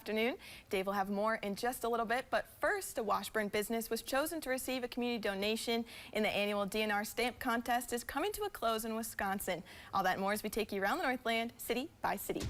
Afternoon. Dave will have more in just a little bit, but first, a Washburn business was chosen to receive a community donation in the annual DNR stamp contest is coming to a close in Wisconsin. All that and more as we take you around the Northland, city by city.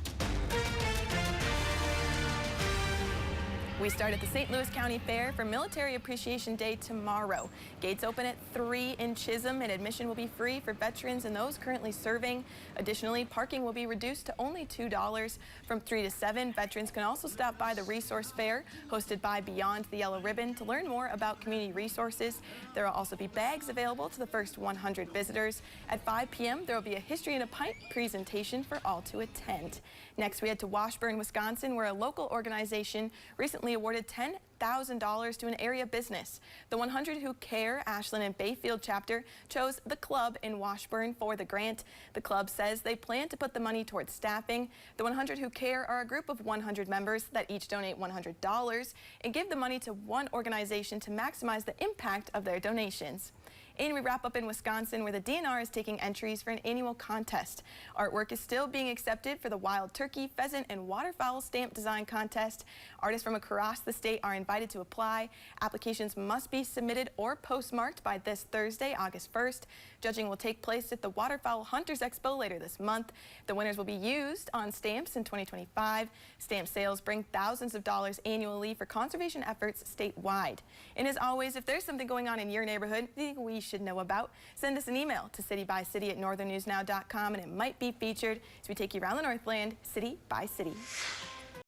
We start at the St. Louis County Fair for Military Appreciation Day tomorrow. Gates open at 3 in Chisholm, and admission will be free for veterans and those currently serving. Additionally, parking will be reduced to only $2. From 3 to 7, veterans can also stop by the Resource Fair, hosted by Beyond the Yellow Ribbon, to learn more about community resources. There will also be bags available to the first 100 visitors. At 5 p.m., there will be a History in a Pint presentation for all to attend. Next, we head to Washburn, Wisconsin, where a local organization recently awarded $10,000 to an area business. The 100 Who Care Ashland and Bayfield chapter chose the club in Washburn for the grant. The club says they plan to put the money towards staffing. The 100 Who Care are a group of 100 members that each donate $100 and give the money to one organization to maximize the impact of their donations. And we wrap up in Wisconsin, where the DNR is taking entries for an annual contest. Artwork is still being accepted for the wild turkey, pheasant, and waterfowl stamp design contest. Artists from across the state are invited to apply. Applications must be submitted or postmarked by this Thursday, August 1st. Judging will take place at the Waterfowl Hunters Expo later this month. The winners will be used on stamps in 2025. Stamp sales bring thousands of dollars annually for conservation efforts statewide. And as always, if there's something going on in your neighborhood we should know about, send us an email to citybyscity@northernnewsnow.com, and it might be featured as we take you around the Northland, city by city.